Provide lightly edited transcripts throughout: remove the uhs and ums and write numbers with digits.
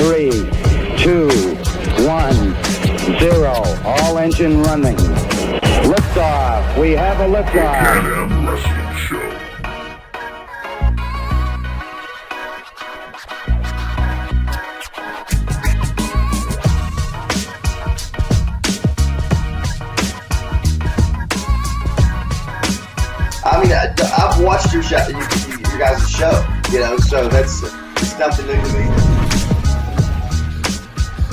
3, 2, 1, 0. All engine running. Liftoff. We have a liftoff. Can-Am Wrestling Show. I mean, I've watched your show, your guys' show, you know, so it's nothing new to me.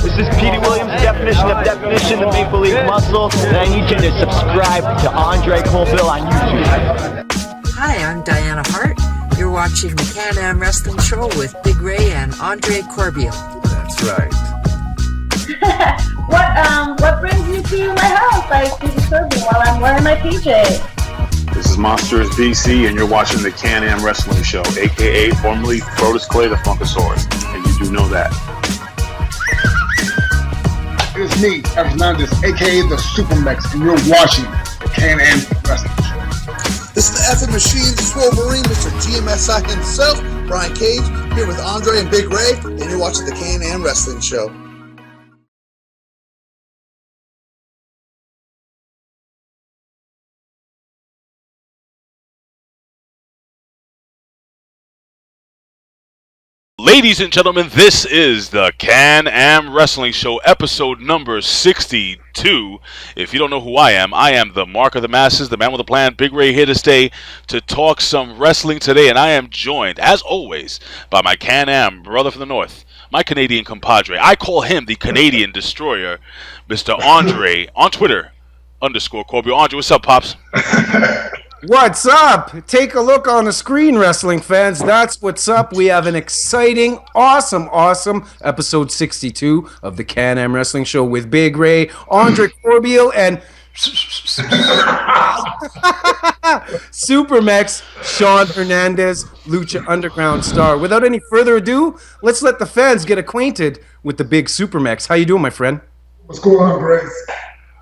This is Petey Williams' definition of definition, the Maple Leaf Muscle, and I need you to subscribe to Andre Corbeil on YouTube. Hi, I'm Diana Hart. You're watching the Can-Am Wrestling Show with Big Ray and Andre Corbeil. That's right. What brings you to my house like to disturb me while I'm wearing my PJs? This is Monsters BC, and you're watching the Can-Am Wrestling Show, a.k.a. formerly Brodus Clay the Funkasaurus, and you do know that. It's me, Tazz Hernandez, a.k.a. the Supermex, and you're watching the Can-Am Wrestling Show. This is the effing machine, the Swolverine, Mr. GMSI himself, Brian Cage, here with Andre and Big Ray, and you're watching the Can-Am Wrestling Show. Ladies and gentlemen, this is the Can-Am Wrestling Show, episode number 62. If you don't know who I am the Mark of the Masses, the man with a plan, Big Ray, here to stay to talk some wrestling today. And I am joined, as always, by my Can-Am brother from the north, my Canadian compadre. I call him the Canadian Destroyer, Mr. Andre, on Twitter, _Corbeil. Andre, what's up, Pops? What's up? Take a look on the screen, wrestling fans. That's what's up. We have an exciting, awesome episode 62 of the Can-Am Wrestling Show with Big Ray, Andre Corbeil, and Supermex, Shawn Hernandez, Lucha Underground star. Without any further ado, let's let the fans get acquainted with the big Supermex. How you doing, my friend? What's going on, Grace?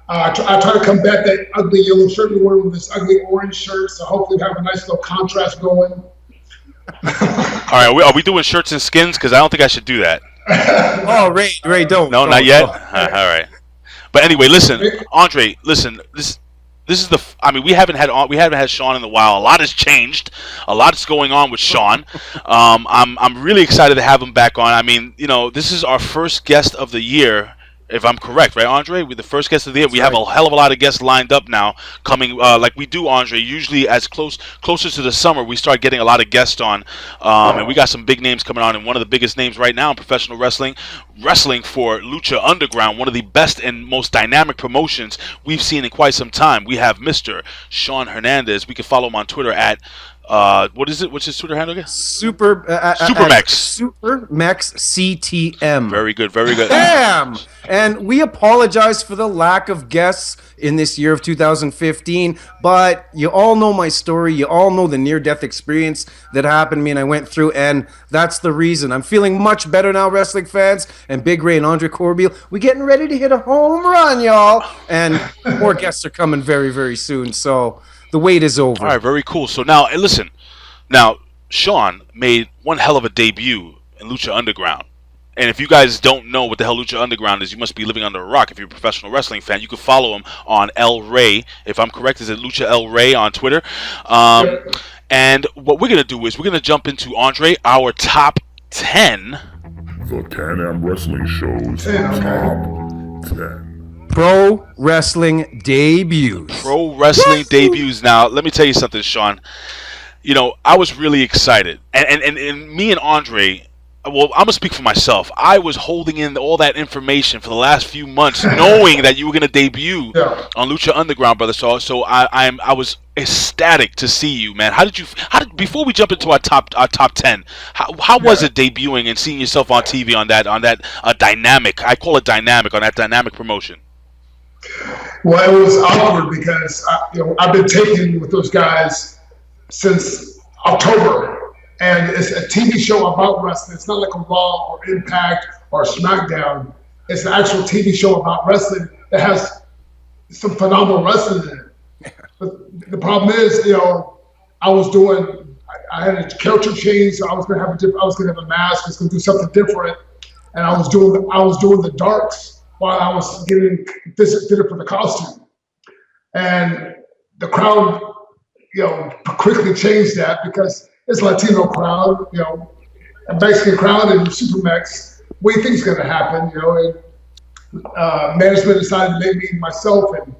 I try to combat that ugly yellow shirt you're wearing with this ugly orange shirt, so hopefully we have a nice little contrast going. All right, are we doing shirts and skins? Because I don't think I should do that. Oh, Ray, don't. No, not yet? All right. But anyway, listen, Andre, listen, this is the. I mean, we haven't had Shawn in a while. A lot has changed. A lot's going on with Shawn. I'm really excited to have him back on. I mean, you know, this is our first guest of the year. If I'm correct, right, Andre? We're the first guest of the year. We have a hell of a lot of guests lined up now, coming like we do, Andre. Usually, as closer to the summer, we start getting a lot of guests on, and we got some big names coming on. And one of the biggest names right now in professional wrestling for Lucha Underground, one of the best and most dynamic promotions we've seen in quite some time. We have Mr. Shawn Hernandez. We can follow him on Twitter at. What is it? What's his Twitter handle again? Supermex. Supermex CTM. Very good. Damn! And we apologize for the lack of guests in this year of 2015, but you all know my story. You all know the near-death experience that happened to me and I went through, and that's the reason. I'm feeling much better now, wrestling fans, and Big Ray and Andre Corbeil, we're getting ready to hit a home run, y'all, and more guests are coming very, very soon, so the wait is over. All right, very cool. So now, listen. Now, Shawn made one hell of a debut in Lucha Underground. And if you guys don't know what the hell Lucha Underground is, you must be living under a rock. If you're a professional wrestling fan, you can follow him on El Rey. If I'm correct, is it Lucha El Rey on Twitter? And what we're going to do is we're going to jump into, Andre, our top 10. The Can-Am Wrestling Show's top 10. Pro wrestling debuts. Debuts. Now, let me tell you something, Shawn. You know, I was really excited. And me and Andre, well, I'm going to speak for myself. I was holding in all that information for the last few months, knowing that you were going to debut on Lucha Underground, brother. So I was ecstatic to see you, man. Before we jump into our top 10, how was it debuting and seeing yourself on TV on that dynamic, I call it dynamic, on that dynamic promotion? Well, it was awkward because I've been taken with those guys since October, and it's a TV show about wrestling. It's not like a Raw or Impact or SmackDown. It's an actual TV show about wrestling that has some phenomenal wrestling in it. But the problem is, I had a character change, so I was gonna have a mask. I was gonna do something different. and I was doing the darks while I was getting fitted for the costume, and the crowd, quickly changed that because it's a Latino crowd, a Mexican crowd in Supermex. What do you think is going to happen? And management decided to make me myself, and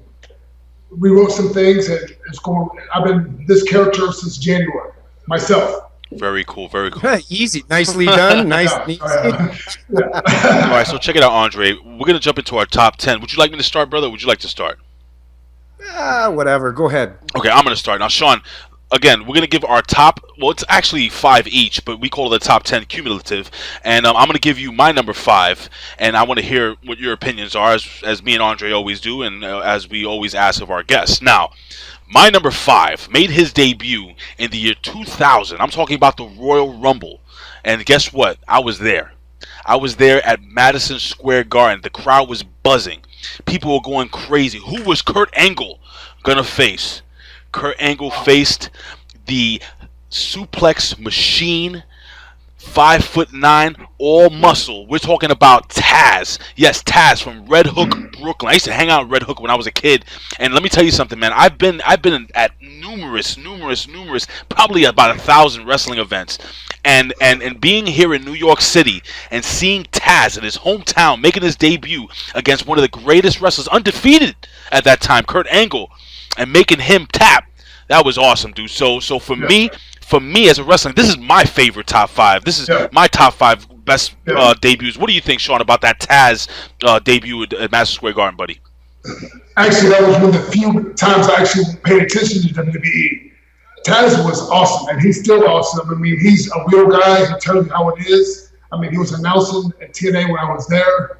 we wrote some things, and it's going. I've been this character since January myself. Very cool, very cool. Easy, nicely done, nice. Yeah. All right, so check it out, Andre. We're gonna jump into our top 10. Would you like me to start, brother? Or would you like to start? Whatever. Go ahead. Okay, I'm gonna start now, Shawn. Again, we're going to give our top, well, it's actually 5 each, but we call it the top 10 cumulative. And I'm going to give you my number 5, and I want to hear what your opinions are, as me and Andre always do, and as we always ask of our guests. Now, my number 5 made his debut in the year 2000. I'm talking about the Royal Rumble. And guess what? I was there. I was there at Madison Square Garden. The crowd was buzzing. People were going crazy. Who was Kurt Angle going to face? Kurt Angle faced the suplex machine, 5'9", all muscle. We're talking about Tazz. Yes, Tazz from Red Hook, Brooklyn. I used to hang out in Red Hook when I was a kid. And let me tell you something, man. I've been at numerous, probably about 1,000 wrestling events. And being here in New York City and seeing Tazz in his hometown making his debut against one of the greatest wrestlers, undefeated at that time, Kurt Angle, and making him tap, that was awesome, dude. So for me as a wrestler, this is my favorite top 5. This is my top 5 best debuts. What do you think, Shawn, about that Tazz debut at Madison Square Garden, buddy? Actually, that was one of the few times I actually paid attention to WWE. Tazz was awesome, and he's still awesome. I mean, he's a real guy. He tells you how it is. I mean, he was announcing at TNA when I was there.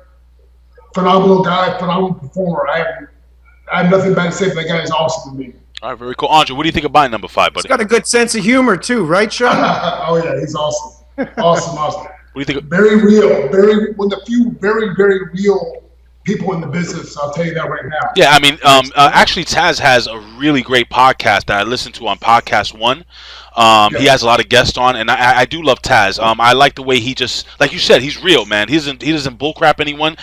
Phenomenal guy, phenomenal performer. I have nothing bad to say, but that guy is awesome to me. All right, very cool. Andre, what do you think of my number 5, buddy? He's got a good sense of humor, too, right, Shawn? Oh, yeah, he's awesome. Awesome. What do you think of... Very real. One of the few very, very real people in the business, I'll tell you that right now. Yeah, I mean, actually, Tazz has a really great podcast that I listen to on Podcast 1. He has a lot of guests on, and I do love Tazz. I like the way he just, like you said, he's real, man. He doesn't bullcrap anyone.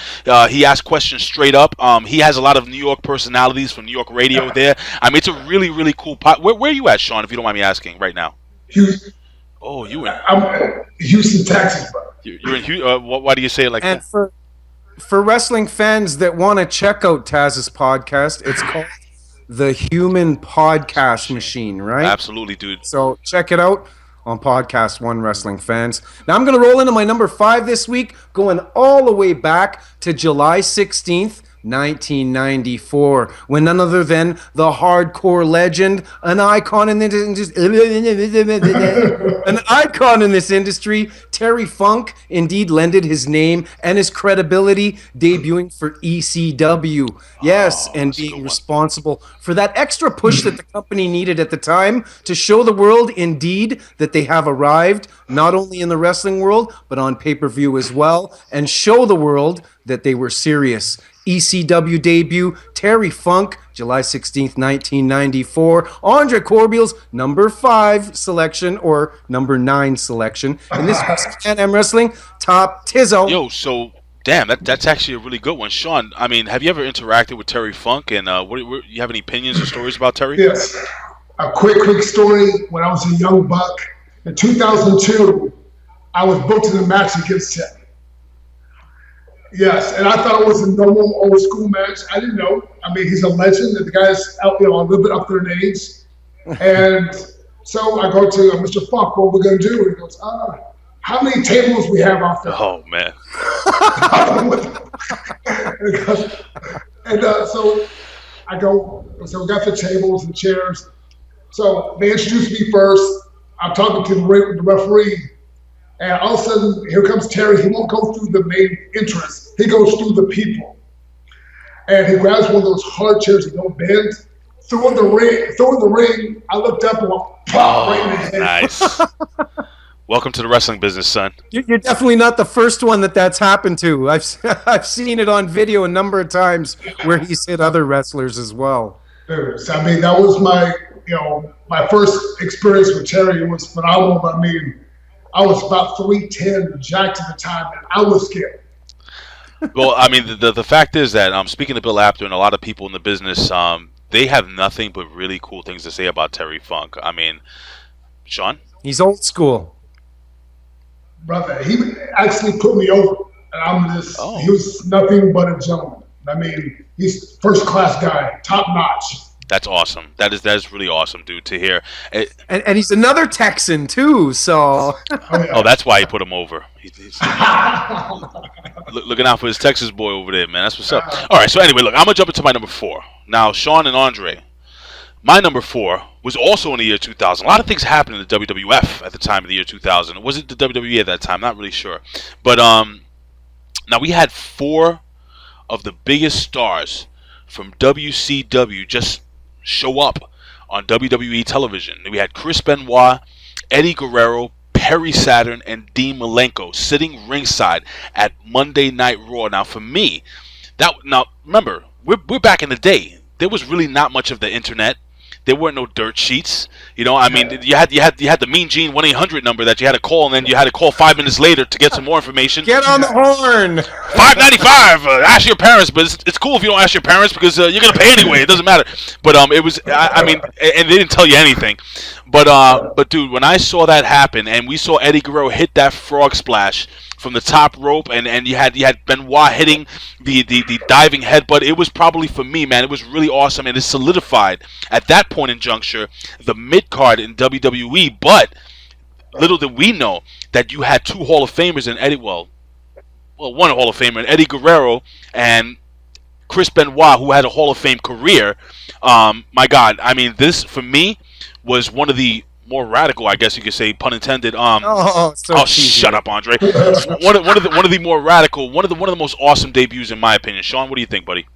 He asks questions straight up. He has a lot of New York personalities from New York radio there. I mean, it's a really, really cool Where are you at, Shawn, if you don't mind me asking right now? Houston. Oh, I'm Houston, Texas, bro. You're in Houston? Why do you say it like that? And for wrestling fans that want to check out Tazz's podcast, it's called The Human Podcast Machine, right? Absolutely, dude. So check it out on Podcast 1, wrestling fans. Now I'm going to roll into my number 5 this week, going all the way back to July 16th, 1994, when none other than the hardcore legend, an icon in this industry, Terry Funk, indeed lended his name and his credibility debuting for ECW. Yes, and being responsible for that extra push that the company needed at the time to show the world, indeed, that they have arrived, not only in the wrestling world, but on pay-per-view as well, and show the world that they were serious. ECW debut, Terry Funk, July 16th, 1994. Andre Corbeil's number 5 selection, or number 9 selection. In this Can-Am Wrestling Top Tizzo. Yo, so, damn, that's actually a really good one. Shawn, I mean, have you ever interacted with Terry Funk? And you have any opinions or stories about Terry? Yes. A quick story. When I was a young buck, in 2002, I was booked in a match against him. Yes, and I thought it was a normal old school match. I didn't know. I mean, he's a legend. The guy's out, a little bit up there in age. And so I go to Mr. Funk, what we're going to do? He goes, how many tables we have out there? Oh, man. So I go, so we got the tables and chairs. So they introduced me first. I'm talking to the referee. And all of a sudden, here comes Terry. He won't go through the main entrance. He goes through the people. And he grabs one of those hard chairs that don't bend, threw in the ring. I looked up and went, pop, right in his head. Nice. Welcome to the wrestling business, son. You're definitely not the first one that's happened to. I've seen it on video a number of times where he's hit other wrestlers as well. So, I mean, that was my first experience with Terry. It was phenomenal. I mean, I was about 310, jacked at the time, and I was scared. Well, I mean, the fact is that speaking to Bill Apter and a lot of people in the business, they have nothing but really cool things to say about Terry Funk. I mean, Sean? He's old school. Brother, he actually put me over. And he was nothing but a gentleman. I mean, he's first class guy, top notch. That's awesome. That is really awesome, dude, to hear. And he's another Texan too, so. Oh, that's why he put him over. He's looking out for his Texas boy over there, man. That's what's up. All right, so anyway, look, I'm gonna jump into my number 4 now. Sean and Andre. My number 4 was also in the year 2000. A lot of things happened in the WWF at the time of the year 2000. Was it the WWE at that time? Not really sure. But now we had 4 of the biggest stars from WCW just show up on WWE television. We had Chris Benoit, Eddie Guerrero, Perry Saturn, and Dean Malenko sitting ringside at Monday Night Raw. Now, for me, remember, we're back in the day. There was really not much of the internet. There weren't no dirt sheets. You know, I mean, you had the Mean Gene 1-800 number that you had to call, and then you had to call 5 minutes later to get some more information. Get on the horn. $5.95. Ask your parents, but it's cool if you don't ask your parents because you're gonna pay anyway. It doesn't matter. But it was, I mean, and they didn't tell you anything. But dude, when I saw that happen, and we saw Eddie Guerrero hit that frog splash from the top rope, and you had Benoit hitting the diving headbutt. It was probably, for me, man, it was really awesome, and it solidified at that point in juncture the mid card in WWE. But little did we know that you had 2 Hall of Famers in Eddie. Well, one Hall of Famer, Eddie Guerrero, and Chris Benoit, who had a Hall of Fame career. My God, I mean, this for me was one of the more radical, I guess you could say, pun intended. Shut up, Andre. one of the more radical, one of the most awesome debuts in my opinion. Sean, what do you think, buddy?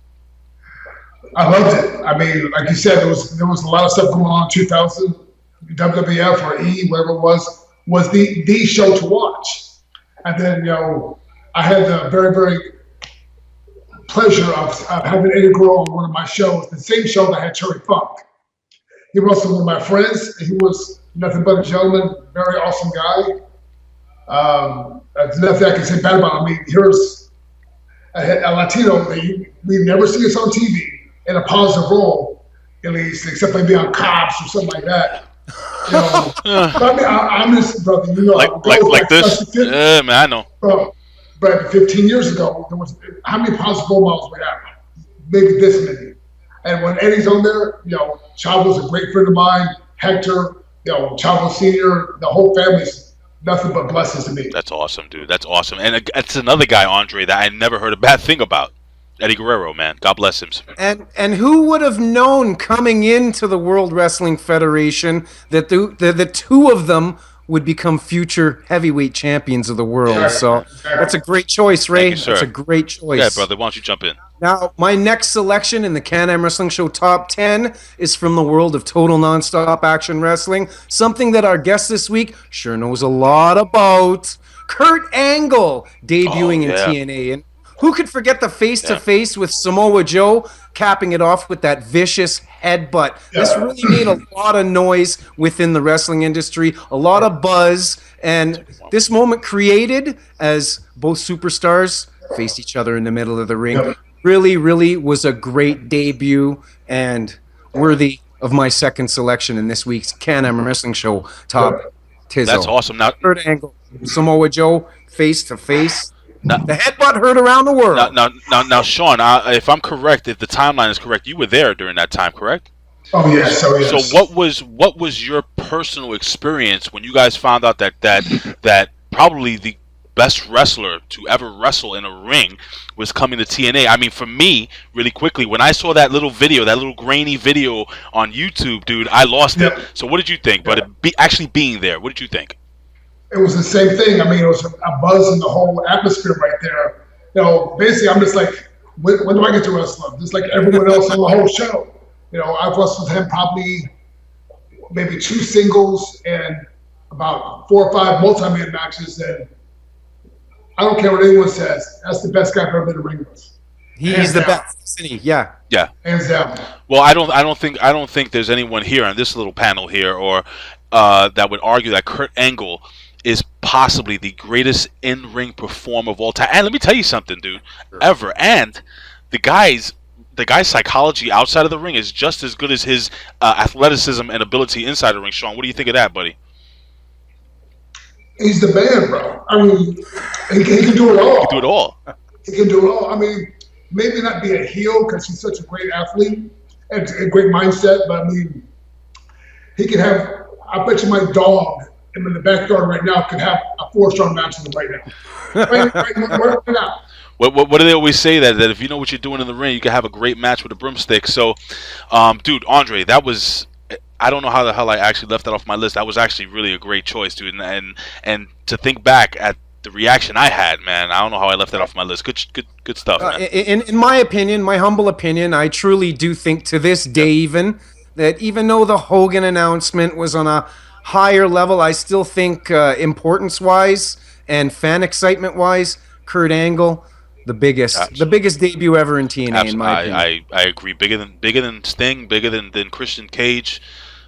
I loved it. I mean, like you said, there was a lot of stuff going on in 2000. WWF or E, whatever it was the show to watch. And then, I had the very, very pleasure of having Eddie Guerrero on one of my shows, the same show that had Terry Funk. He was also one of my friends. He was nothing but a gentleman, very awesome guy. There's nothing I can say bad about him. I mean, here's a Latino that we never see us on TV in a positive role, at least, except maybe on Cops or something like that. I mean, I'm just, brother, like this. Yeah, man, I know. But 15 years ago, there was how many positive role models we have? Maybe this many. And when Eddie's on there, Chavo's a great friend of mine. Hector, Chavo Senior, the whole family's nothing but blessings to me. That's awesome, dude. That's awesome. And it's another guy, Andre, that I never heard a bad thing about. Eddie Guerrero, man. God bless him. And who would have known coming into the World Wrestling Federation that the 2 of them would become future heavyweight champions of the world? Sure. So that's a great choice, Ray. Thank you, sir. That's a great choice. Yeah, brother. Why don't you jump in? Now, my next selection in the Can-Am Wrestling Show Top 10 is from the world of total nonstop action wrestling, something that our guest this week sure knows a lot about. Kurt Angle debuting in TNA. And who could forget the face-to-face with Samoa Joe, capping it off with that vicious headbutt? This really made a lot of noise within the wrestling industry, a lot of buzz, and this moment created as both superstars faced each other in the middle of the ring. Really, really was a great debut and worthy of my second selection in this week's Can-Am Wrestling Show Top Tizzo. That's awesome. Now, Kurt Angle, Samoa Joe, face-to-face. The headbutt heard around the world. Now, Sean, if I'm correct, if the timeline is correct, you were there during that time, correct? Oh yes. So what was your personal experience when you guys found out that probably the best wrestler to ever wrestle in a ring was coming to TNA? I mean, for me, really quickly, when I saw that little video, that little grainy video on YouTube, dude, I lost it. So what did you think? But actually being there, what did you think? It was the same thing. I mean, it was a buzz in the whole atmosphere right there. Basically, I'm just like, when do I get to wrestle him? Just like everyone else on the whole show. I've wrestled him probably maybe 2 singles and about 4 or 5 multi-man matches. And I don't care what anyone says. That's the best guy I've ever been in a ring with. He's the best, isn't he? Yeah. Yeah. Hands down. Well, I don't think there's anyone here on this little panel here or that would argue that Kurt Angle is possibly the greatest in-ring performer of all time. And let me tell you something, dude, ever. And the guy's psychology outside of the ring is just as good as his athleticism and ability inside the ring. Sean, what do you think of that, buddy? He's the man, bro. I mean, he can do it all. He can do it all. He can do it all. I mean, maybe not be a heel because he's such a great athlete and a great mindset, but I mean, he could have, I bet you my dog in the backyard right now could have a 4-star match with him right now. Right now. What do they always say that if you know what you're doing in the ring, you can have a great match with a broomstick. So, dude, Andre, that was, I don't know how the hell I actually left that off my list. That was actually really a great choice, dude. And to think back at the reaction I had, man, I don't know how I left that off my list. Good stuff, man. In my opinion, my humble opinion, I truly do think to this day that even though the Hogan announcement was on a higher level, I still think importance-wise and fan excitement-wise, Kurt Angle, the biggest debut ever in TNA. Absolutely. In my opinion. I agree. Bigger than Sting, bigger than Christian Cage.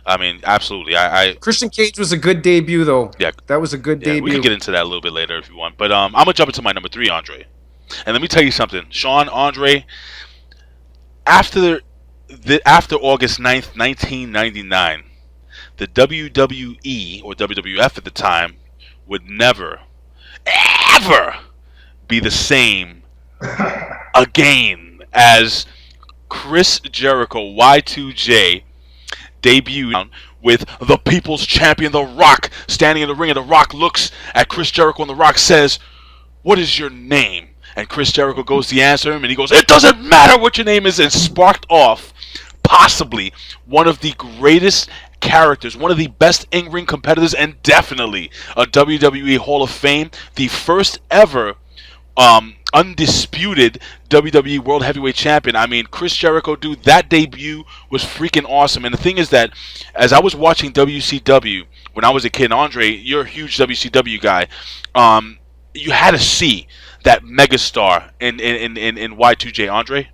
I mean, absolutely. Christian Cage was a good debut, though. Yeah, that was a good debut. We can get into that a little bit later if you want. But I'm gonna jump into my number 3, Andre. And let me tell you something, Sean, Andre. After August 9th, 1999, the WWE or WWF at the time would never, ever be the same again as Chris Jericho, Y2J, debuted with the People's Champion, The Rock, standing in the ring, and The Rock looks at Chris Jericho, and The Rock says, "What is your name?" And Chris Jericho goes to answer him, and he goes, "It doesn't matter what your name is," and sparked off possibly one of the greatest characters, one of the best in-ring competitors, and definitely a WWE Hall of Fame, the first ever undisputed WWE World Heavyweight Champion. I mean, Chris Jericho, dude, that debut was freaking awesome. And the thing is that as I was watching WCW when I was a kid, and Andre, you're a huge WCW guy, you had to see that megastar in Y2J, Andre.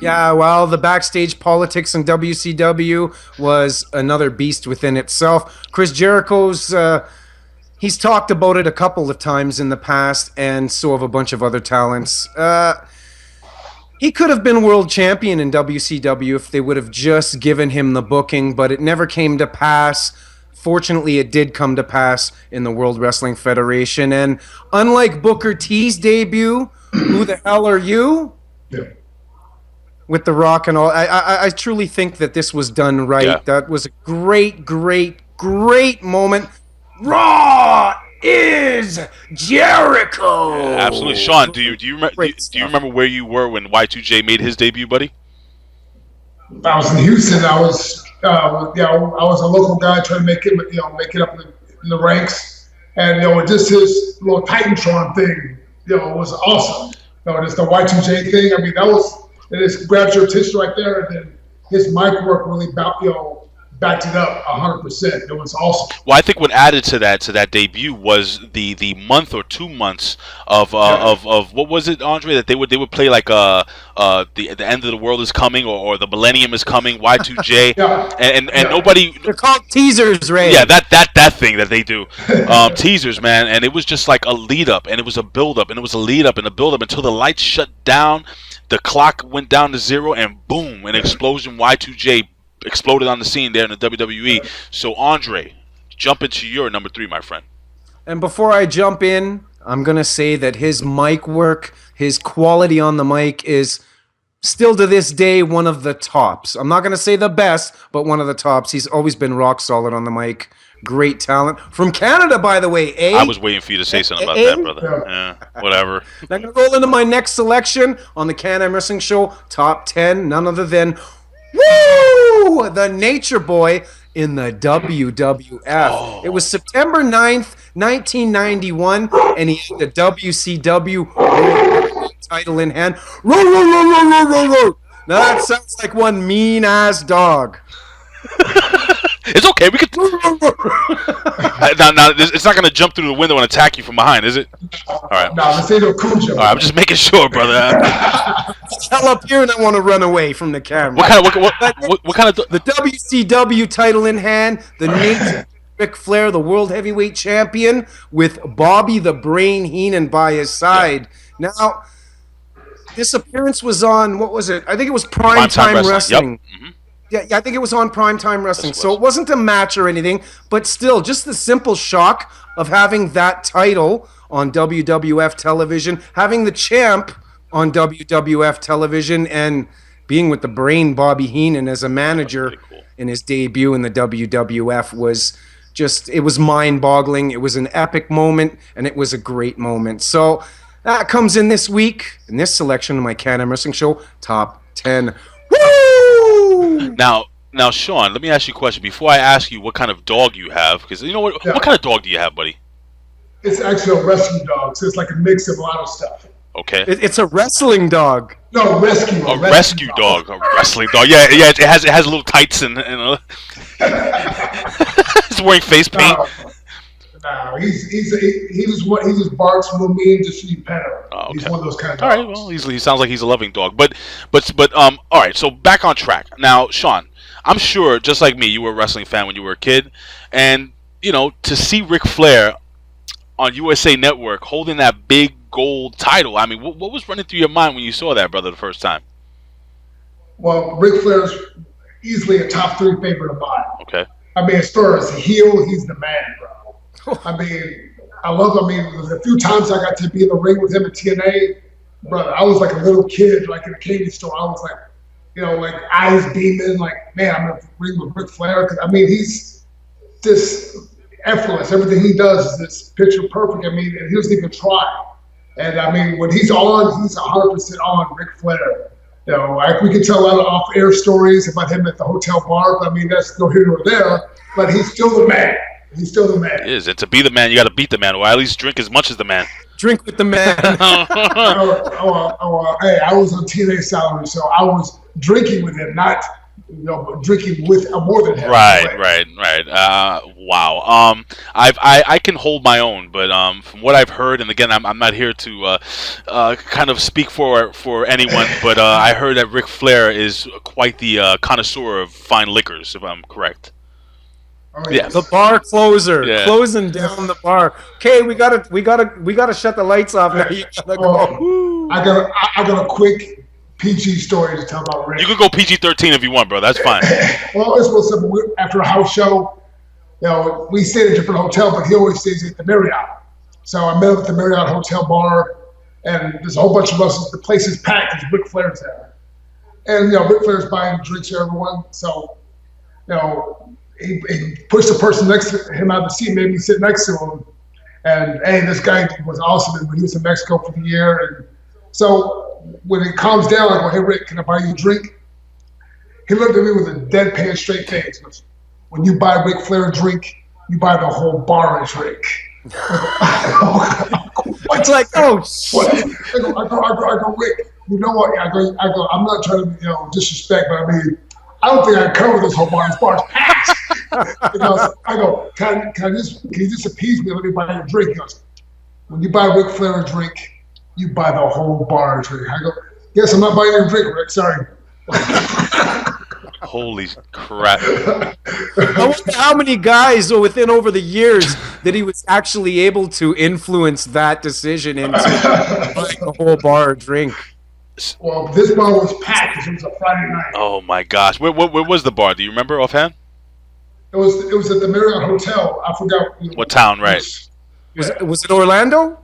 Yeah, well, the backstage politics in WCW was another beast within itself. Chris Jericho's, he's talked about it a couple of times in the past, and so have a bunch of other talents. He could have been world champion in WCW if they would have just given him the booking, but it never came to pass. Fortunately, it did come to pass in the World Wrestling Federation, and unlike Booker T's debut, Who the Hell Are You? Yeah. With The Rock and all, I truly think that this was done right. Yeah. That was a great moment. Raw is Jericho. Yeah, absolutely, Sean. Do you remember where you were when Y2J made his debut, buddy? I was in Houston. I was a local guy trying to make it up in the ranks, and just his little Titantron thing, was awesome. Just the Y2J thing. I mean, it just grabs your attention right there, and then his mic work really backed it up 100%. It was awesome. Well, I think what added to that debut was the month or 2 months of what was it, Andre, that they would play like the end of the world is coming or the millennium is coming, Y2J, and nobody. They're called teasers, Ray. Yeah, that thing that they do, teasers, man, and it was just like a lead up, and it was a build up, and it was a lead up and a build up until the lights shut down, the clock went down to 0, and boom, an explosion. Y2J exploded on the scene there in the WWE. So, Andre, jump into your number 3, my friend. And before I jump in, I'm going to say that his mic work, his quality on the mic is still to this day one of the tops. I'm not going to say the best, but one of the tops. He's always been rock solid on the mic. Great talent. From Canada, by the way, eh? I was waiting for you to say something about that, brother. Yeah, whatever. I'm going to roll into my next selection on the Can-Am Wrestling Show Top 10, none other than the Nature Boy in the WWF. It was September 9th, 1991, and he had the WCW title in hand. Now that sounds like one mean-ass dog. It's okay. We could. Now, it's not going to jump through the window and attack you from behind, is it? All right. No, this ain't no Cujo. All right, I'm just making sure, brother. Hell up here, and I want to run away from the camera. What kind of? The WCW title in hand, the Nature Ric Flair, the World Heavyweight Champion, with Bobby the Brain Heenan by his side. Yeah. Now, this appearance was on, what was it? I think it was Primetime Wrestling. Yep. Mm-hmm. Yeah, I think it was on Primetime Wrestling. So it wasn't a match or anything, but still, just the simple shock of having that title on WWF television, having the champ on WWF television, and being with the Brain Bobby Heenan as a manager in his debut in the WWF was just, it was mind-boggling. It was an epic moment, and it was a great moment. So that comes in this week, in this selection of my Can-Am Wrestling Show Top 10. Woo! Now, Shawn, let me ask you a question. Before I ask you what kind of dog you have, because you know what kind of dog do you have, buddy? It's actually a rescue dog, so it's like a mix of a lot of stuff. Okay. It's a wrestling dog. No, rescue. A rescue dog. A wrestling dog. Yeah. It has little tights and he's wearing face paint. No, he just barks real mean just so you pet him. Oh, okay. He's one of those kind of dogs. All right. Well, he sounds like he's a loving dog. But all right. So back on track now, Shawn. I'm sure, just like me, you were a wrestling fan when you were a kid, and to see Ric Flair on USA Network holding that big gold title. I mean, what was running through your mind when you saw that, brother, the first time? Well, Ric Flair's easily a top 3 favorite of mine. Okay. I mean, as far as heel, he's the man, bro. I mean, there's a few times I got to be in the ring with him at TNA, brother. I was like a little kid, like in a candy store. I was like, like eyes beaming, like, man, I'm going to ring with Ric Flair. Cause, I mean, he's just effortless. Everything he does is this picture perfect. I mean, and he doesn't even try. And I mean, when he's on, he's 100% on Ric Flair. We can tell a lot of off-air stories about him at the hotel bar, but I mean, that's no here nor there. But he's still the man. He's still the man. It is. And to be the man, you got to beat the man, or at least drink as much as the man. Drink with the man. Hey, I was on TNA salary, so I was drinking with him, not drinking with more than him. Right. Wow. I can hold my own, but from what I've heard, and again, I'm not here to kind of speak for anyone, but I heard that Ric Flair is quite the connoisseur of fine liquors, if I'm correct. Oh, yes. The bar closer, closing down the bar. Okay, we gotta shut the lights off now. You gotta go. I got a quick PG story to tell about Rick. You can go PG-13 if you want, bro. That's fine. Well, it's real simple. After a house show, we stayed at a different hotel, but he always stays at the Marriott. So I met him at the Marriott Hotel bar, and there's a whole bunch of us. The place is packed because Ric Flair's there, and Ric Flair's buying drinks for everyone. So, he pushed the person next to him out of the seat, made me sit next to him. And, hey, this guy was awesome. But he was in Mexico for the year. And so when it calms down, I go, hey, Rick, can I buy you a drink? He looked at me with a deadpan straight face. He goes, when you buy Ric Flair a drink, you buy the whole bar a drink. It's like, oh, shit. I go, Rick, you know what? I go, I'm not trying to, disrespect, but I mean, I don't think I can cover this whole bar. This bar's packed. I go, can you just appease me? Let me buy you a drink. He goes, when you buy Ric Flair a drink, you buy the whole bar a drink. I go, yes, I'm not buying you a drink, Rick. Sorry. Holy crap. I wonder how many guys within over the years that he was actually able to influence that decision into buying the whole bar a drink. Well, this bar was packed because it was a Friday night. Oh my gosh! Where was the bar? Do you remember offhand? It was at the Marriott Hotel. I forgot what town. Right? Was it Orlando?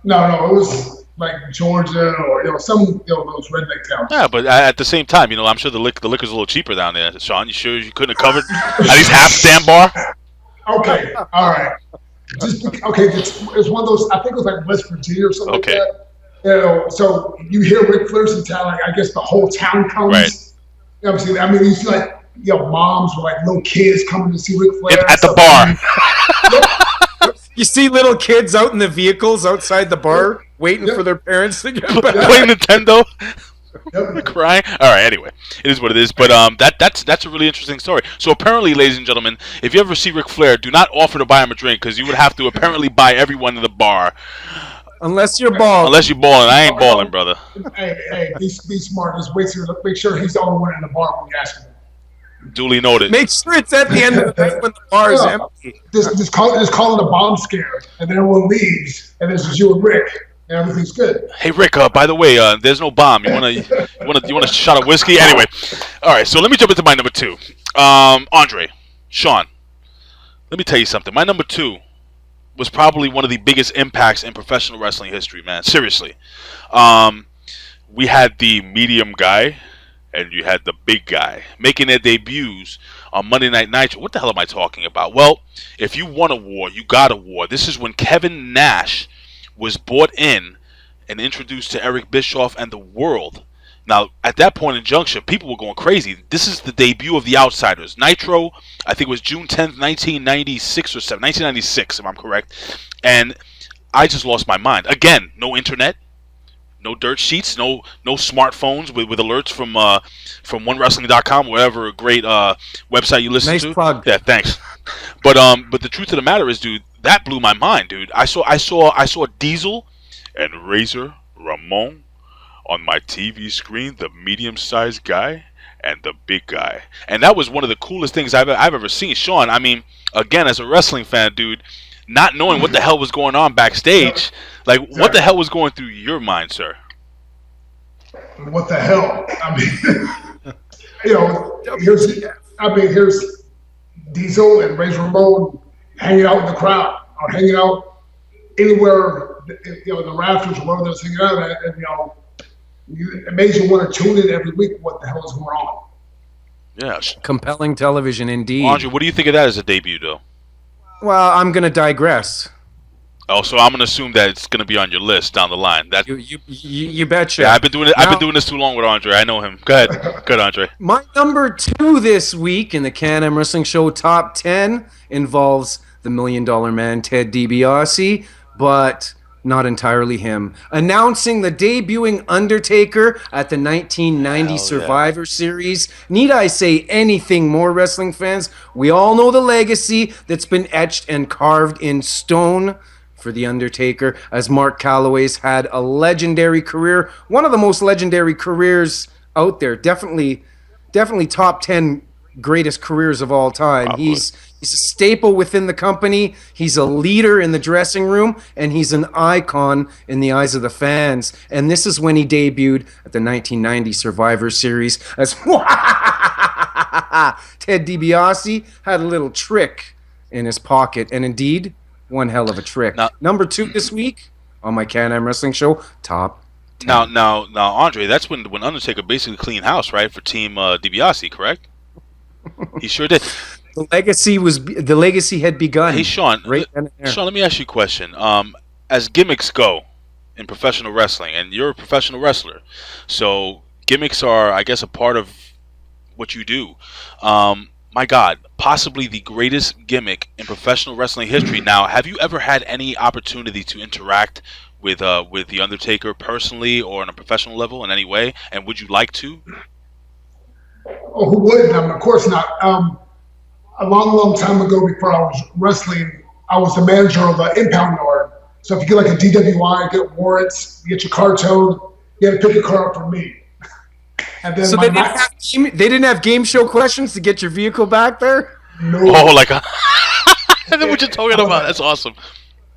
No, it was like Georgia or some those redneck towns. Yeah, but at the same time, I'm sure the liquor's a little cheaper down there. Shawn, you sure you couldn't have covered at least half the damn bar? Okay, all right. It's one of those. I think it was like West Virginia or something like that. So you hear Ric Flair's in town, like I guess the whole town comes. Right. You know what I'm saying? I mean, you see like moms with like little kids coming to see Ric Flair at the bar. You see little kids out in the vehicles outside the bar waiting for their parents to get back. Playing Nintendo. Crying. All right. Anyway, it is what it is. But that's a really interesting story. So apparently, ladies and gentlemen, if you ever see Ric Flair, do not offer to buy him a drink because you would have to apparently buy everyone in the bar. Unless you're balling. Unless you're balling. I ain't balling, brother. Hey, be smart. Just make sure he's the only one in the bar when you ask him. Duly noted. Make sure it's at the end of the night when the bar is empty. Just call it a bomb scare, and then everyone leaves, and it's just you and Rick, and everything's good. Hey Rick, by the way, there's no bomb. You want a shot of whiskey? Anyway, all right. So let me jump into my number 2. Andre, Shawn. Let me tell you something. My number 2 was probably one of the biggest impacts in professional wrestling history, man. Seriously. We had the medium guy, and you had the big guy making their debuts on Monday Night Nitro. What the hell am I talking about? Well, if you won a war, you got a war. This is when Kevin Nash was brought in and introduced to Eric Bischoff and the world. Now, at that point in Junction, people were going crazy. This is the debut of the Outsiders. Nitro, I think it was June 10th, 1996 or 7, 1996, if I'm correct. And I just lost my mind. Again, no internet, no dirt sheets, no smartphones with alerts from OneWrestling.com, whatever great website you listen to. Nice plug. Yeah, thanks. But the truth of the matter is, dude, that blew my mind, dude. I saw Diesel and Razor Ramon on my TV screen, the medium-sized guy and the big guy, and that was one of the coolest things I've ever seen. Shawn, I mean, again, as a wrestling fan, dude, not knowing what the hell was going on backstage, like what the hell was going through your mind, sir? What the hell? I mean, here's Diesel and Razor Ramon hanging out in the crowd or hanging out anywhere, the rafters or wherever they're hanging out at, and it makes you want to tune in every week. What the hell is going on? Yes. Compelling television indeed. Andre, what do you think of that as a debut, though? Well, I'm going to digress. Oh, so I'm going to assume that it's going to be on your list down the line. That you betcha. Yeah, I've been doing this too long with Andre. I know him. Go ahead. Good, Andre. My number 2 this week in the Can-Am Wrestling Show Top 10 involves the $1 Million Man, Ted DiBiase, but not entirely him. Announcing the debuting Undertaker at the 1990 Survivor Series. Need I say anything more, wrestling fans? We all know the legacy that's been etched and carved in stone for the Undertaker, as Mark Calloway's had a legendary career, one of the most legendary careers out there. Definitely top 10 greatest careers of all time. Probably. He's a staple within the company. He's a leader in the dressing room, and he's an icon in the eyes of the fans. And this is when he debuted at the 1990 Survivor Series as Ted DiBiase had a little trick in his pocket, and indeed, one hell of a trick. Now, number 2 this week on my Can-Am Wrestling Show Top 10. Now, Andre, that's when Undertaker basically cleaned house, right, for Team DiBiase, correct? He sure did. The legacy had begun. Hey, Shawn, let me ask you a question. As gimmicks go in professional wrestling, and you're a professional wrestler, so gimmicks are, I guess, a part of what you do. My God, possibly the greatest gimmick in professional wrestling history. Now, have you ever had any opportunity to interact with the Undertaker personally or on a professional level in any way? And would you like to? Oh, who wouldn't? I mean, of course not. A long time ago, before I was wrestling, I was the manager of an impound yard. So if you get like a DWI, get warrants, you get your car towed, you had to pick a car up from me. And then so they didn't have game show questions to get your vehicle back there? No. Oh, like I know what you're talking about. That's awesome.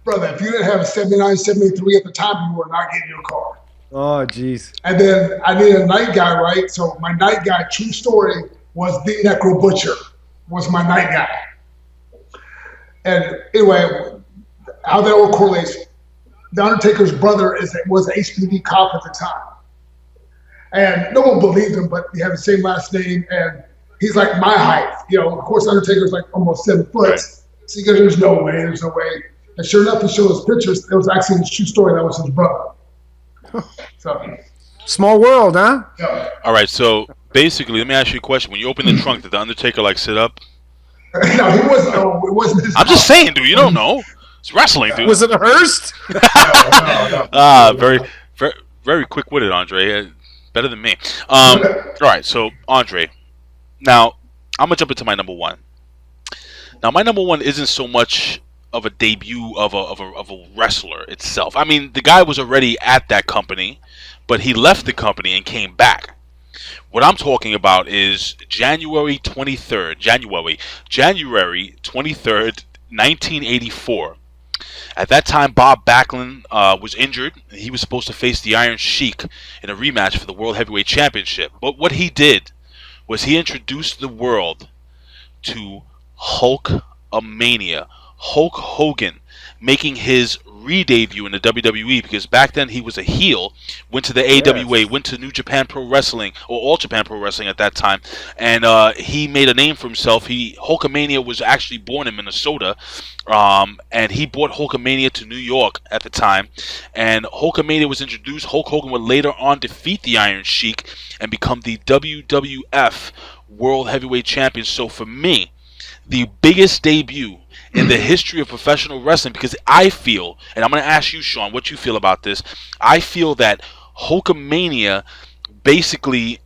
Brother, if you didn't have a 79, 73 at the time, you were not getting your car. Oh, jeez. And then I needed a night guy, right? So my night guy, true story, was the Necro Butcher, was my night guy. And anyway, how that all correlates, the Undertaker's brother was an HPD cop at the time. And no one believed him, but they have the same last name, and he's like my height. Of course, Undertaker's like almost 7 foot. Right. So he goes, there's no way. And sure enough, he showed us pictures. It was actually a true story. That was his brother. So, small world, huh? Yeah. All right, so basically, let me ask you a question. When you open the trunk, did the Undertaker sit up? No, he wasn't. No, it wasn't his. I'm just saying, dude. You don't know. It's wrestling, dude. Was it a Hearst? No. Very, very, very quick-witted, Andre. Better than me. All right, so Andre. Now I'm gonna jump into my number 1. Now my number 1 isn't so much of a debut of a wrestler itself. I mean, the guy was already at that company, but he left the company and came back. What I'm talking about is January 23rd, 1984. At that time, Bob Backlund was injured. He was supposed to face the Iron Sheik in a rematch for the World Heavyweight Championship. But what he did was he introduced the world to Hulkamania, Hulk Hogan, making his re-debut in the WWE, because back then he was a heel, went to the AWA, went to New Japan Pro Wrestling, or All Japan Pro Wrestling at that time, and he made a name for himself. Hulkamania was actually born in Minnesota, and he brought Hulkamania to New York at the time, and Hulkamania was introduced. Hulk Hogan would later on defeat the Iron Sheik and become the WWF World Heavyweight Champion. So for me, the biggest debut in the history of professional wrestling, because I feel, and I'm going to ask you, Shawn, what you feel about this. I feel that Hulkamania basically,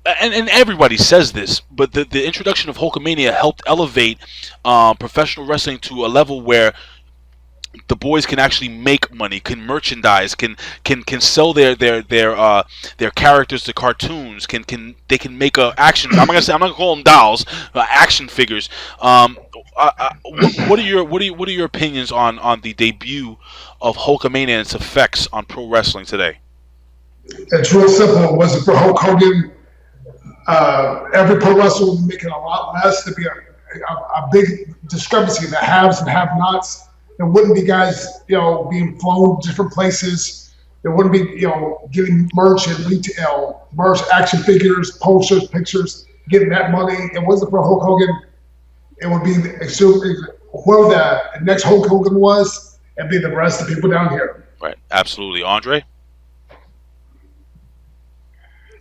and everybody says this, but the introduction of Hulkamania helped elevate professional wrestling to a level where the boys can actually make money, can merchandise, can sell their characters to cartoons, they can make action. I'm not gonna call them dolls, action figures. What are your opinions on the debut of Hulkamania and its effects on pro wrestling today? It's real simple. It wasn't for Hulk Hogan, every pro wrestler would be making a lot less. There'd be a big discrepancy in the haves and have-nots. There wouldn't be guys, being flown to different places. There wouldn't be, getting merch and retail, action figures, posters, pictures, getting that money. It wasn't for Hulk Hogan. It would be whoever the next Hulk Hogan was, and be the rest of the people down here. Right, absolutely. Andre?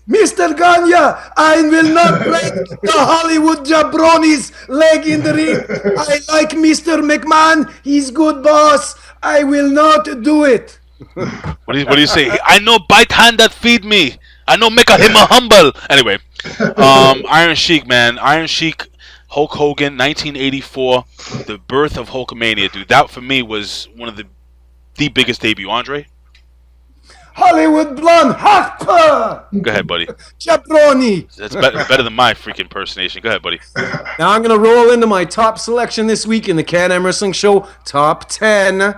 Mr. Ganya, I will not break the Hollywood jabroni's leg in the ring. I like Mr. McMahon. He's good boss. I will not do it. What do you say? I know bite hand that feed me. I know make him a humble. Anyway, Iron Sheik, man. Iron Sheik, Hulk Hogan, 1984. The birth of Hulkamania, dude. That for me was one of the biggest debut. Andre? Hollywood blonde, hot. Go ahead, buddy. Jabroni. That's better than my freaking impersonation. Go ahead, buddy. Now I'm going to roll into my top selection this week in the Can-Am Wrestling Show Top 10.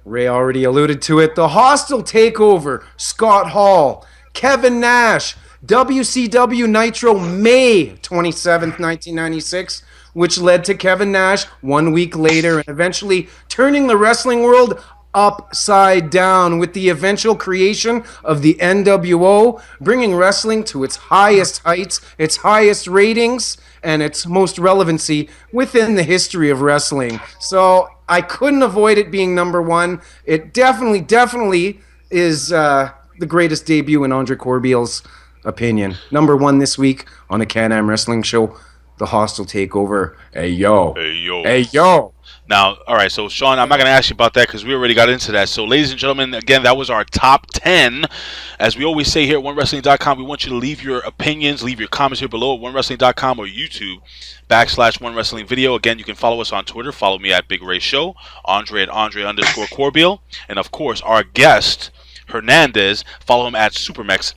Ray already alluded to it. The Hostile Takeover, Scott Hall, Kevin Nash, WCW Nitro, May 27th, 1996, which led to Kevin Nash 1 week later and eventually turning the wrestling world upside down with the eventual creation of the NWO, bringing wrestling to its highest heights, its highest ratings, and its most relevancy within the history of wrestling. So I couldn't avoid it being number one. It definitely is the greatest debut in Andre Corbeil's opinion. Number one this week on the Can-Am Wrestling Show, the Hostile Takeover. Hey, yo. Hey, yo. Hey, yo. Now, all right, so Shawn, I'm not going to ask you about that because we already got into that. So, ladies and gentlemen, again, that was our top 10. As we always say here at OneWrestling.com, we want you to leave your opinions, leave your comments here below at OneWrestling.com or YouTube /OneWrestling Video. Again, you can follow us on Twitter. Follow me at Big Ray Show, Andre at Andre_Corbeil, and, of course, our guest, Hernandez. Follow him at Supermex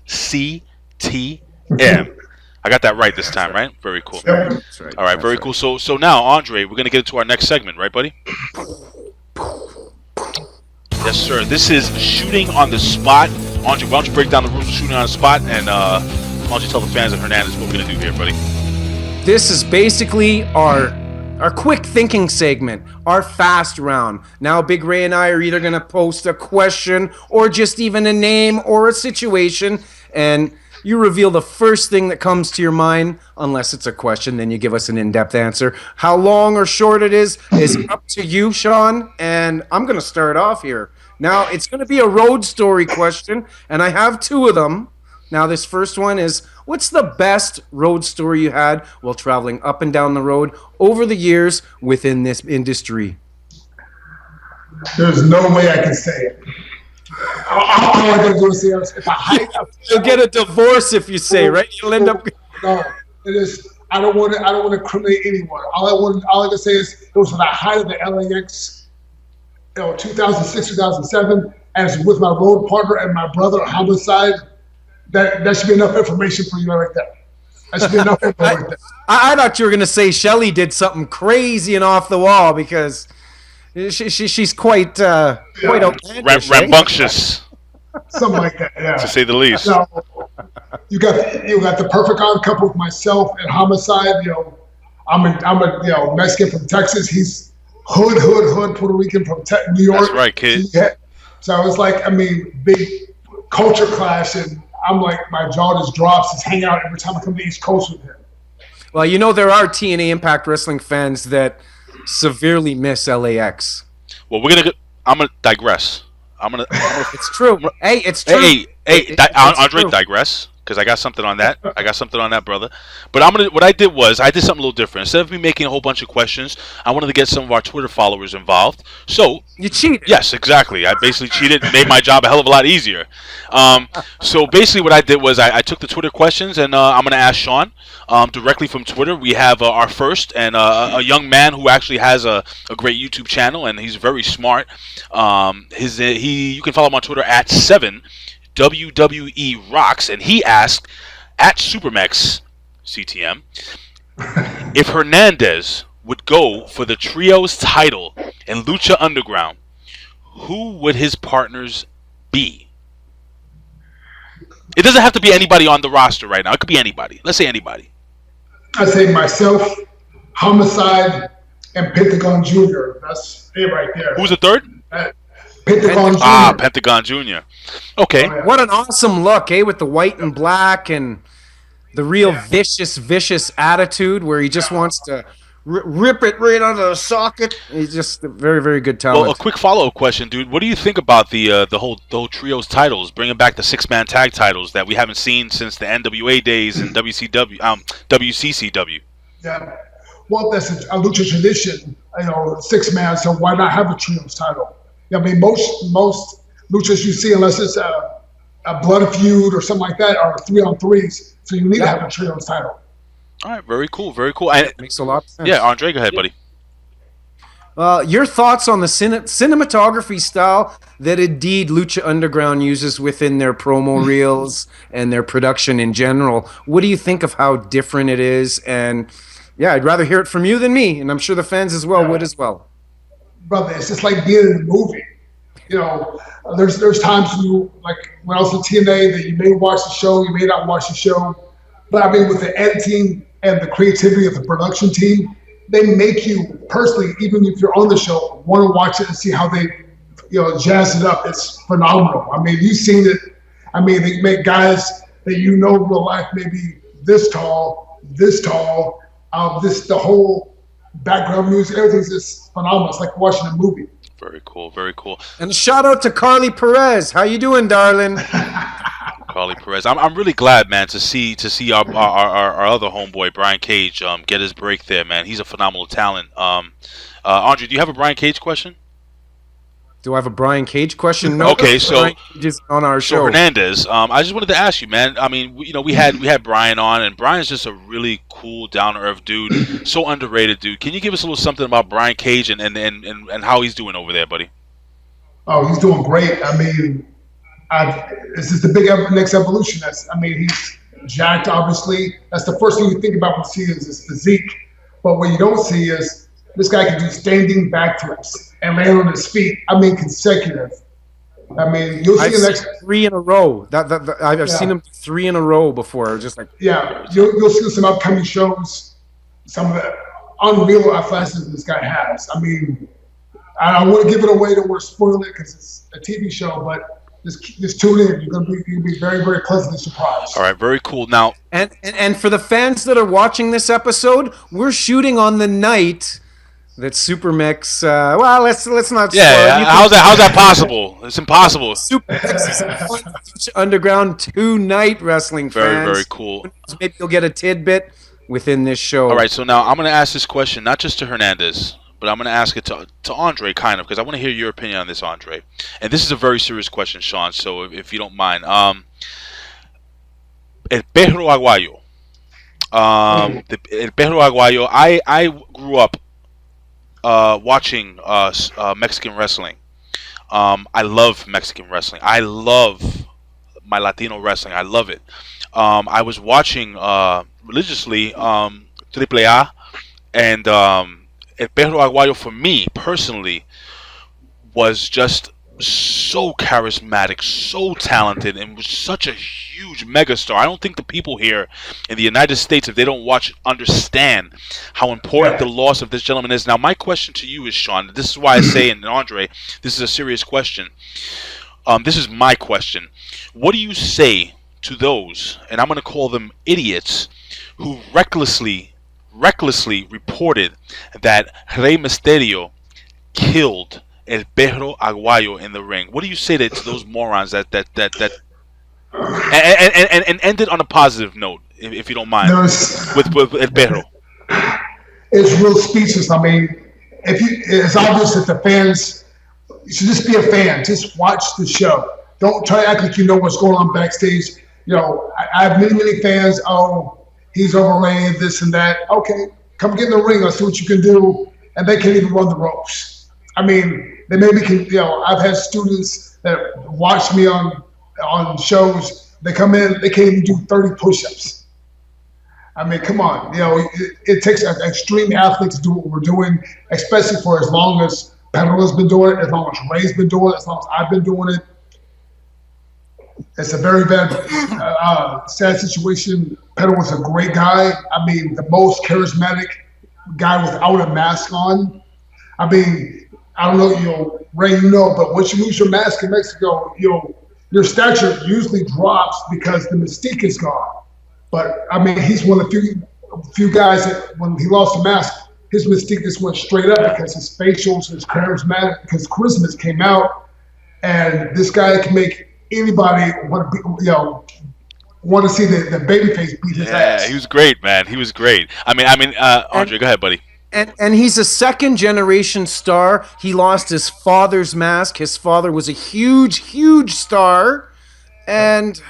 CTM. I got that right this time, right? Very cool. That's right. All right, very cool. So now, Andre, we're going to get into our next segment, right, buddy? Yes, sir. This is shooting on the spot. Andre, why don't you break down the rules of shooting on the spot, and why don't you tell the fans of Hernandez what we're going to do here, buddy? This is basically our quick thinking segment, our fast round. Now, Big Ray and I are either going to post a question or just even a name or a situation, and you reveal the first thing that comes to your mind, unless it's a question, then you give us an in-depth answer. How long or short it is up to you, Shawn, and I'm going to start off here. Now, it's going to be a road story question, and I have two of them. Now, this first one is, what's the best road story you had while traveling up and down the road over the years within this industry? There's no way I can say it. All I gotta do is say it's a height. You'll get a divorce if you say, right? You'll end up. No, it is. I don't want to incriminate anyone. All I can say is it was at the height of the LAX, 2006, 2007, as with my road partner and my brother, Homicide. That should be enough information for you right there. That should be enough info right there. I thought you were going to say Shelly did something crazy and off the wall because she's quite outlandish, rambunctious. Something like that, yeah. To say the least. Now, you got the perfect odd couple with myself and Homicide. I'm a Mexican from Texas. He's hood Puerto Rican from New York. That's right, kid. So it's like, big culture clash, and I'm like, my jaw just drops. Just hang out every time I come to East Coast with him. Well, there are TNA Impact Wrestling fans that severely miss LAX. Well, I'm gonna digress. It's true. Hey, it's true. Andre, digress, because I got something on that. Brother. But what I did was I did something a little different. Instead of me making a whole bunch of questions, I wanted to get some of our Twitter followers involved. So you cheated. Yes, exactly. I basically cheated and made my job a hell of a lot easier. So basically, what I did was I took the Twitter questions, and I'm going to ask Shawn directly from Twitter. We have our first, and a young man who actually has a great YouTube channel, and he's very smart. You can follow him on Twitter at 7WWE Rocks, and he asked at Supermex CTM if Hernandez would go for the trios title in Lucha Underground, who would his partners be? It doesn't have to be anybody on the roster right now. It could be anybody. Let's say anybody. I'd say myself, Homicide, and Pentagon Jr. That's it right there. Who's the third? Pentagon Jr. Pentagon Jr. Okay. Oh, yeah. What an awesome look, with the white and black and the real vicious attitude where he just wants to rip it right out of the socket. He's just a very, very good talent. Well, a quick follow-up question, dude. What do you think about the whole trios titles, bringing back the 6-man tag titles that we haven't seen since the NWA days and WCCW? Yeah. Well, that's a Lucha tradition, 6-man, so why not have a trios title? Most Luchas you see, unless it's a blood feud or something like that, are 3-on-3s, so you need to have a trios title. All right, very cool. Makes a lot of sense. Yeah, Andre, go ahead, buddy. Your thoughts on the cinematography style that indeed Lucha Underground uses within their promo reels and their production in general. What do you think of how different it is? And I'd rather hear it from you than me, and I'm sure the fans as well would as well. Brother, it's just like being in a movie. There's times when I was in TNA that you may watch the show, you may not watch the show. But with the editing and the creativity of the production team, they make you personally, even if you're on the show, want to watch it and see how they, jazz it up. It's phenomenal. You've seen it. They make guys that real life maybe this tall, the whole background music, everything's just phenomenal. It's like watching a movie. Very cool, very cool. And a shout out to Carly Perez. How you doing, darling? Carly Perez. I'm really glad, man, to see our other homeboy Brian Cage get his break there, man. He's a phenomenal talent. Andre, do you have a Brian Cage question? Do I have a Brian Cage question? No. Okay, so just on our show. Hernandez, I just wanted to ask you, man. We had Brian on, and Brian's just a really cool, down to earth dude, so underrated dude. Can you give us a little something about Brian Cage and how he's doing over there, buddy? Oh, he's doing great. This is the big next evolution. He's jacked, obviously. That's the first thing you think about when you see his physique. But what you don't see is this guy can do standing backflips and land on his feet. Consecutive. You'll see the next 3 in a row. I've seen him 3 in a row before. Just like you'll see some upcoming shows. Some of the unreal athleticism this guy has. I don't want to give it away. Don't want to spoil it because it's a TV show, but. Just tune in. You're gonna be very, very pleasantly surprised. All right, very cool. Now, and for the fans that are watching this episode, we're shooting on the night that Supermex. Let's not. Yeah, how's that possible? It's impossible. Supermex is Underground 2-night wrestling fans. Very, very cool. Maybe you'll get a tidbit within this show. All right, so now I'm going to ask this question not just to Hernandez, but I'm going to ask it to Andre, kind of, because I want to hear your opinion on this, Andre. And this is a very serious question, Shawn, so if you don't mind. El Perro Aguayo. El Perro Aguayo, I grew up watching Mexican wrestling. I love Mexican wrestling. I love my Latino wrestling. I love it. I was watching religiously Triple A, and El Perro Aguayo for me personally was just so charismatic, so talented, and was such a huge megastar. I don't think the people here in the United States, if they don't watch, understand how important the loss of this gentleman is. Now, my question to you is, Shawn, this is why I say, and Andre, this is a serious question. This is my question. What do you say to those, and I'm going to call them idiots, who recklessly reported that Rey Mysterio killed El Perro Aguayo in the ring? What do you say to those morons that and end it on a positive note, if you don't mind, with El Perro? It's real speechless. I mean, it's obvious that the fans, you should just be a fan. Just watch the show. Don't try to act like you know what's going on backstage. You know, I have many fans. Oh, he's overlaying this and that. Okay, come get in the ring. Let's see what you can do. And they can't even run the ropes. I mean, they maybe can. You know, I've had students that watch me on shows. They come in, they can't even do 30 push-ups. I mean, come on. You know, it takes an extreme athlete to do what we're doing, especially for as long as Pedro's been doing it, as long as Ray's been doing it, as long as I've been doing it. It's a very bad, sad situation. Pedro was a great guy. I mean, the most charismatic guy without a mask on. I mean, I don't know, you know, Ray, you know, but once you lose your mask in Mexico, you know, your stature usually drops because the mystique is gone. But I mean, he's one of the few guys that when he lost the mask, his mystique just went straight up because his facials, his charismatic, because Christmas came out, and this guy can make anybody want to see the babyface beat his ass. Yeah, he was great, man. He was great. I mean, Andre, go ahead, buddy. And he's a second generation star. He lost his father's mask. His father was a huge star. And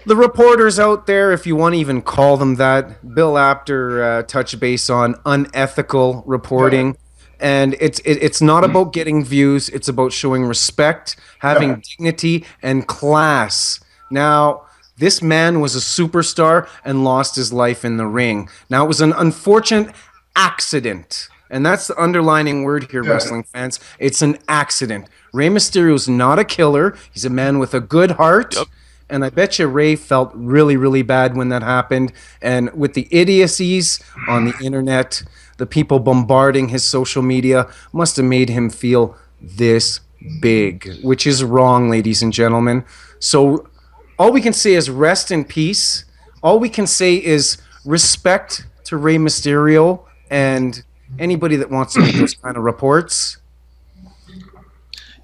the reporters out there, if you want to even call them that, Bill Apter touched base on unethical reporting. And it's not about getting views. It's about showing respect, having dignity and class. Now, this man was a superstar and lost his life in the ring. Now, it was an unfortunate accident. And that's the underlining word here, wrestling fans. It's an accident. Rey Mysterio's not a killer. He's a man with a good heart. Yep. And I bet you Ray felt really bad when that happened. And with the idiocies on the internet, the people bombarding his social media must have made him feel this big, which is wrong, ladies and gentlemen. So all we can say is rest in peace. All we can say is respect to Rey Mysterio and anybody that wants to make those kind of reports.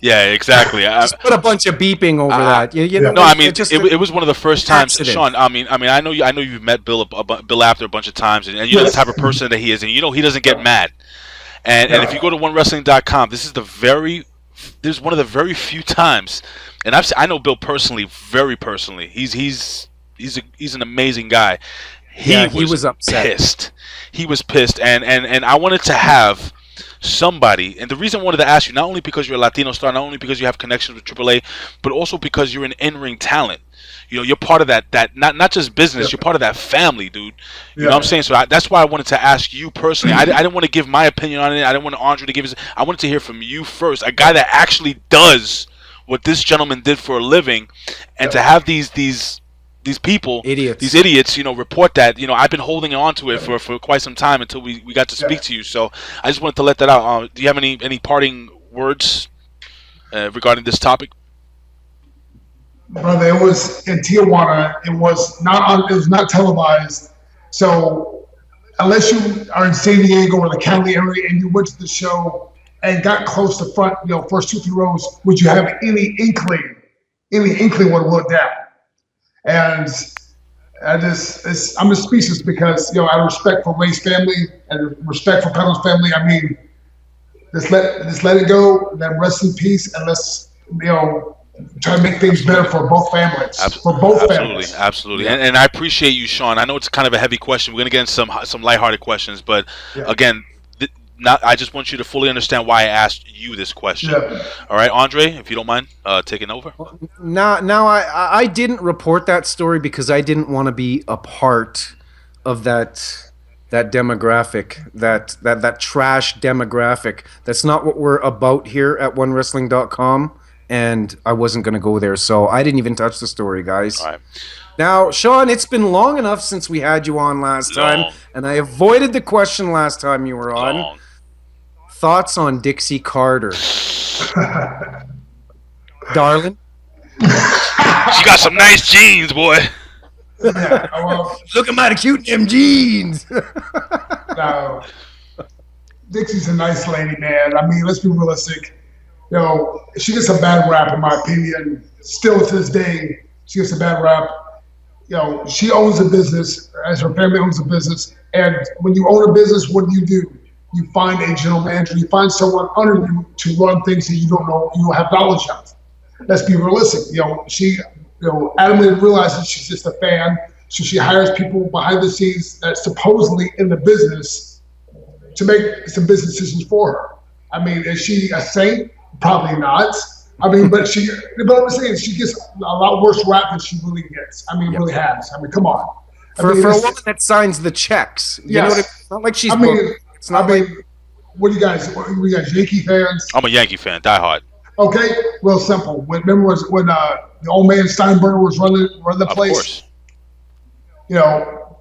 Yeah, exactly. Just put a bunch of beeping over that. You know, no, I mean, it was one of the first times, Shawn. I mean, I know you've met Bill Apter a bunch of times, and you know the type of person that he is, and you know he doesn't get mad. And if you go to OneWrestling.com, this is one of the very few times, and I know Bill personally, very personally. He's an amazing guy. He was upset. Pissed. He was pissed, and I wanted to have somebody, and the reason I wanted to ask you, not only because you're a Latino star, not only because you have connections with AAA, but also because you're an in-ring talent. You know, you're part of that not just business, you're part of that family, dude. You know what I'm saying? So that's why I wanted to ask you personally. I didn't want to give my opinion on it. I didn't want Andre to give his. I wanted to hear from you first, a guy that actually does what this gentleman did for a living, and to have these people, these idiots, you know, report that. You know, I've been holding on to it for quite some time until we got to speak to you. So I just wanted to let that out. Do you have any parting words regarding this topic? Brother, it was in Tijuana. It was not televised. So unless you are in San Diego or the Cali area and you went to the show and got close to front, you know, first 2-3 rows, would you have any inkling what it looked down? And I'm just speechless because, you know, out of respect for Ray's family and respect for Pedro's family, I mean, just let it go, then rest in peace, and let's, you know, try to make things better for both families. Families. Absolutely. And I appreciate you, Shawn. I know it's kind of a heavy question. We're going to get into some lighthearted questions, but again, I just want you to fully understand why I asked you this question. Yeah. All right, Andre, if you don't mind taking over. Now I didn't report that story because I didn't want to be a part of that demographic, that trash demographic. That's not what we're about here at OneWrestling.com, and I wasn't going to go there, so I didn't even touch the story, guys. All right. Now, Shawn, it's been long enough since we had you on last time, and I avoided the question last time you were on. Long. Thoughts on Dixie Carter? Darling? She got some nice jeans, boy. Yeah, well, Look at my cute them jeans. no. Dixie's a nice lady, man. I mean, let's be realistic. You know, she gets a bad rap, in my opinion. Still to this day, she gets a bad rap. You know, she owns a business, as her family owns a business. And when you own a business, what do? You find a general manager. You find someone under you to run things that you don't know, you don't have knowledge of. Let's be realistic. You know, she, adamantly realizes she's just a fan. So she hires people behind the scenes that's supposedly in the business to make some business decisions for her. I mean, is she a saint? Probably not. I mean, but I'm saying she gets a lot worse rap than she really gets. I mean, really has. I mean, come on. For a woman that signs the checks, you know what I mean? It's not like she's. It's not what do you guys? Yankee fans? I'm a Yankee fan, diehard. Okay, real simple. Remember when the old man Steinbrenner was running the place? Of course. You know,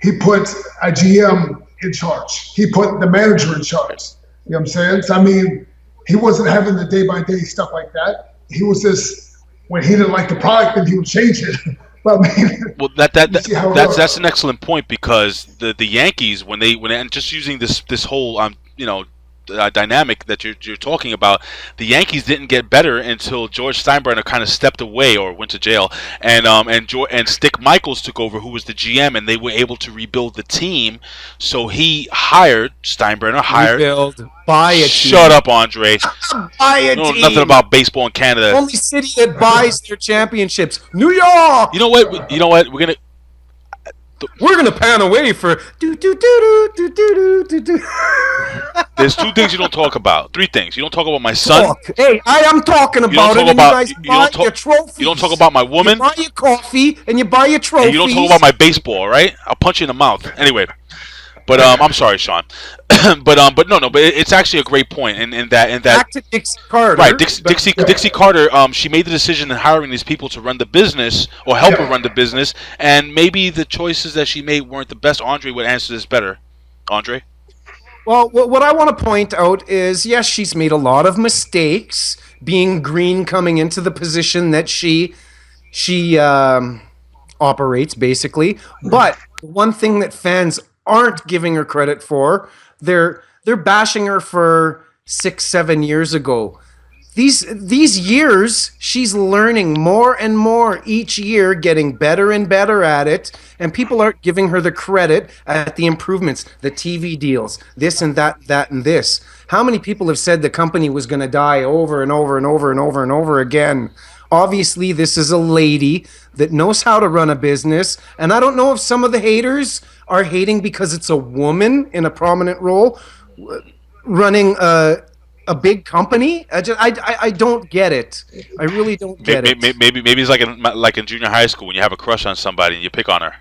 he put a GM in charge. He put the manager in charge. You know what I'm saying? So, I mean, he wasn't having the day-by-day stuff like that. He was just, when he didn't like the product, then he would change it. But, I mean, well, that's an excellent point, because the Yankees, when and just using this whole dynamic that you're talking about, the Yankees didn't get better until George Steinbrenner kind of stepped away or went to jail, and Stick Michaels took over, who was the GM, and they were able to rebuild the team. So he hired buy a team. Shut up, Andre. Buy a know team. Nothing about baseball in Canada. Only city that buys their championships, New York. You know what? We're gonna pan away for There's two things you don't talk about. Three things. You don't talk about my son. Hey, I am talking about it. You guys buy your trophies. You don't talk about my woman. You buy your coffee and you buy your trophies. And you don't talk about my baseball, all right? I'll punch you in the mouth. Anyway, but I'm sorry, Shawn. but it's actually a great point in that back to Dixie Carter. Right, Dixie Carter. She made the decision in hiring these people to run the business or help her run the business, and maybe the choices that she made weren't the best. Andre would answer this better. Andre. Well, what I want to point out is, yes, she's made a lot of mistakes, being green coming into the position that she operates, basically. But one thing that fans aren't giving her credit for, they're bashing her for 6-7 years ago. These years, she's learning more and more each year, getting better and better at it, and people aren't giving her the credit at the improvements, the TV deals, this and that and this. How many people have said the company was going to die over and over and over and over and over again? Obviously, this is a lady that knows how to run a business, and I don't know if some of the haters are hating because it's a woman in a prominent role running a big company. I don't get it. I really don't get it. Maybe it's like in junior high school when you have a crush on somebody and you pick on her.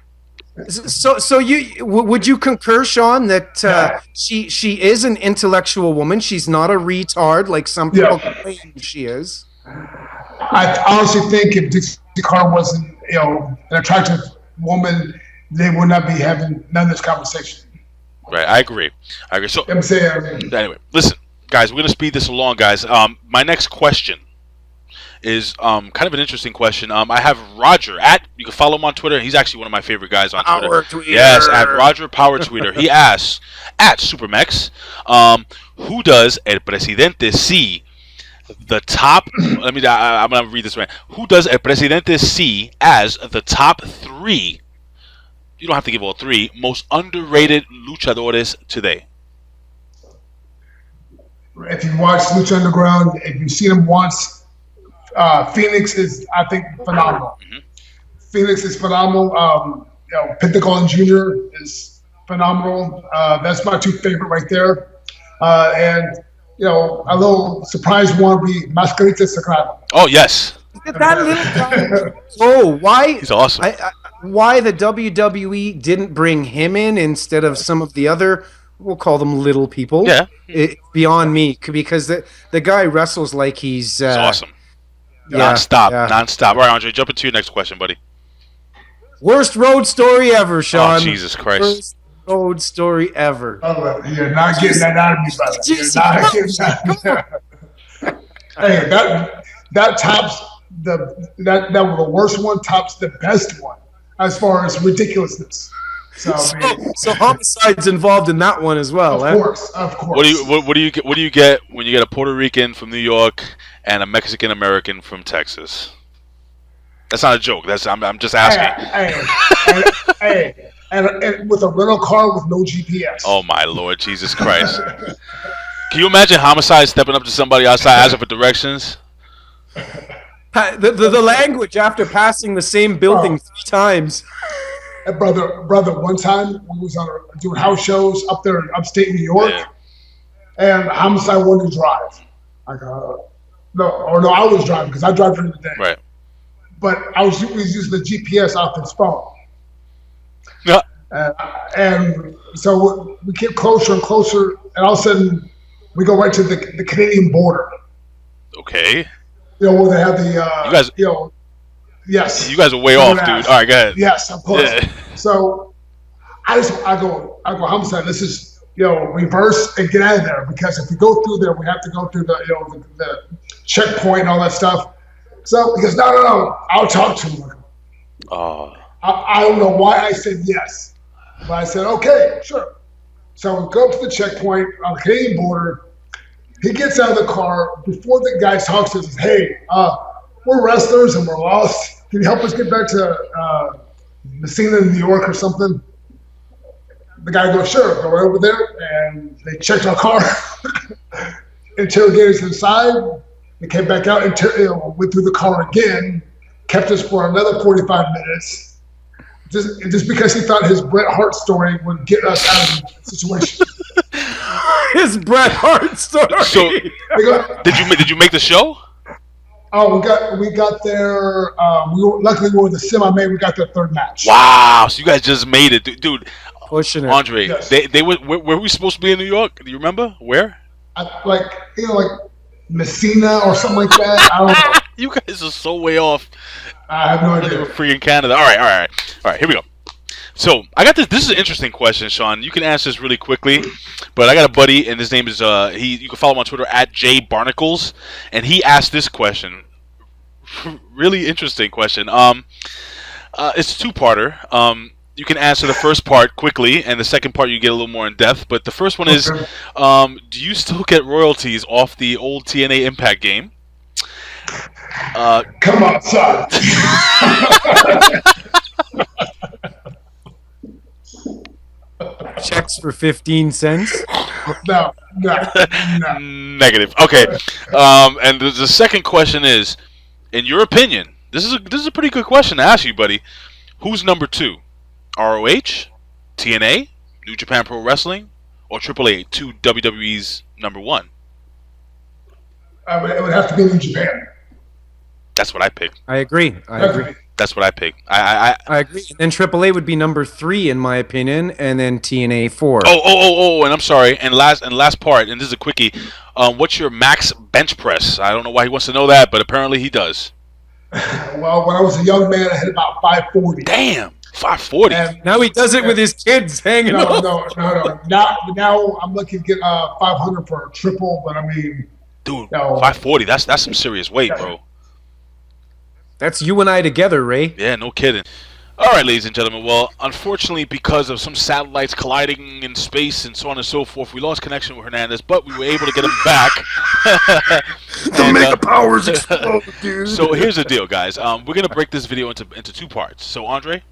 So would you concur, Shawn, that she is an intellectual woman? She's not a retard like some people claim she is. I honestly think if Dixie Carter wasn't, an attractive woman, they would not be having none of this conversation. Right, I agree. So I'm saying, anyway, listen, guys, we're gonna speed this along, guys. My next question is kind of an interesting question. I have Roger you can follow him on Twitter. He's actually one of my favorite guys on Twitter. Power Tweeter. Yes, at Roger Power Tweeter. He asks at Supermex, who does El Presidente see the top? I'm gonna read this right. Who does El Presidente see as the top 3? You don't have to give all 3 most underrated luchadores today. If you watch Lucha Underground, if you've seen him once, Phoenix is, I think, phenomenal. Mm-hmm. Phoenix is phenomenal. Pentagon Jr. is phenomenal. That's my 2 favorite right there. And a little surprise one would be Mascarita Sagrada. Oh yes. That little guy. Oh, why? He's awesome. Why the WWE didn't bring him in instead of some of the other, we'll call them little people. Yeah. It's beyond me, because the guy wrestles like he's awesome. Yeah, non-stop. All right, Andre, jump into your next question, buddy. Worst road story ever, Sean. Oh, Jesus Christ. Worst road story ever. Oh, you're not getting that out of me, brother. You're not getting that. Hey, that tops that was the worst one tops the best one as far as ridiculousness. So homicide's involved in that one as well. Of course. What do you get when you get a Puerto Rican from New York and a Mexican American from Texas? That's not a joke. I'm just asking. Hey, and with a rental car with no GPS. Oh my Lord, Jesus Christ! Can you imagine Homicide stepping up to somebody outside asking for directions? The language after passing the same building 3 times. And brother, one time we was doing house shows up there in upstate New York, and Homicide wanted to drive. I go, no, I was driving because I drive during the day. Right. But I was using the GPS off his phone. Yeah. And so we get closer and closer, and all of a sudden we go right to the Canadian border. Okay. Where they have the you guys. Yes. You guys are way off, dude. All right, go ahead. Yes, of course. Yeah. So I go, Homicide, let's just, reverse and get out of there, because if we go through there, we have to go through the checkpoint and all that stuff. So he goes, no, I'll talk to him. I don't know why I said yes, but I said, okay, sure. So we go up to the checkpoint on the Canadian border. He gets out of the car before the guy talks to us. Says, hey, we're wrestlers and we're lost. Can you help us get back to Messina, New York or something? The guy goes, sure, go right over there. And they checked our car, interrogated us inside. They came back out, went through the car again, kept us for another 45 minutes, just because he thought his Bret Hart story would get us out of the situation. His Bret Hart story. So, did you make the show? Oh, we got there. Luckily we were the semi-main. We got their third match. Wow! So you guys just made it, dude. Pushing it, Andre. Yes. They were where we supposed to be in New York? Do you remember where? Like Messina or something like that. I don't know. You guys are so way off. I have no idea. We're free in Canada. All right. Here we go. So I got this. This is an interesting question, Sean. You can answer this really quickly, but I got a buddy, and his name is You can follow him on Twitter @JBarnacles, and he asked this question. Really interesting question. It's a 2-parter. You can answer the first part quickly, and the second part you get a little more in depth. But the first one is, do you still get royalties off the old TNA Impact game? Come on, son. Checks for 15 cents? No. Negative. Okay. And the second question is, in your opinion, this is a pretty good question to ask you, buddy. Who's number 2? ROH, TNA, New Japan Pro Wrestling, or AAA, 2 WWE's number 1? It would have to be New Japan. That's what I picked. I agree. That's what I picked. I agree. And then AAA would be number 3 in my opinion, and then TNA 4. Oh, and I'm sorry. And last part, and this is a quickie. What's your max bench press? I don't know why he wants to know that, but apparently he does. Well, when I was a young man, I hit about 540. Damn, 540. And now he does it with his kids hanging No. off. Now I'm looking to get 500 for a triple, but I mean, dude, 540. That's some serious weight, bro. That's you and I together, Ray. Yeah, no kidding. All right, ladies and gentlemen. Well, unfortunately, because of some satellites colliding in space and so on and so forth, we lost connection with Hernandez, but we were able to get him back. The mega powers explode, dude. So here's the deal, guys. We're gonna break this video into 2 parts. So, Andre.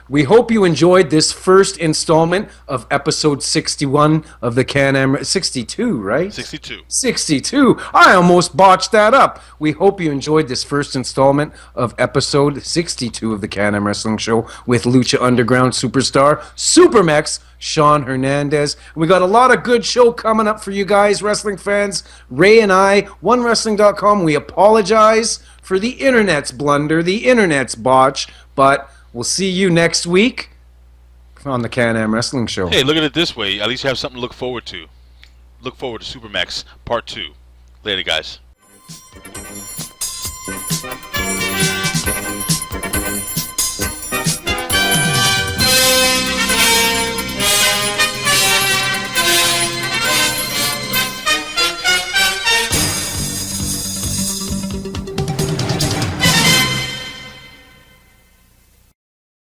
We hope you enjoyed this first installment of episode 61 of the Can-Am... 62, right? 62. 62. I almost botched that up. We hope you enjoyed this first installment of episode 62 of the Can-Am Wrestling Show with Lucha Underground superstar Supermex Shawn Hernandez. We got a lot of good show coming up for you guys, wrestling fans. Ray and I, OneWrestling.com, we apologize for the internet's blunder, the internet's botch, but we'll see you next week on the Can-Am Wrestling Show. Hey, look at it this way. At least you have something to look forward to. Look forward to Supermex Part 2. Later, guys.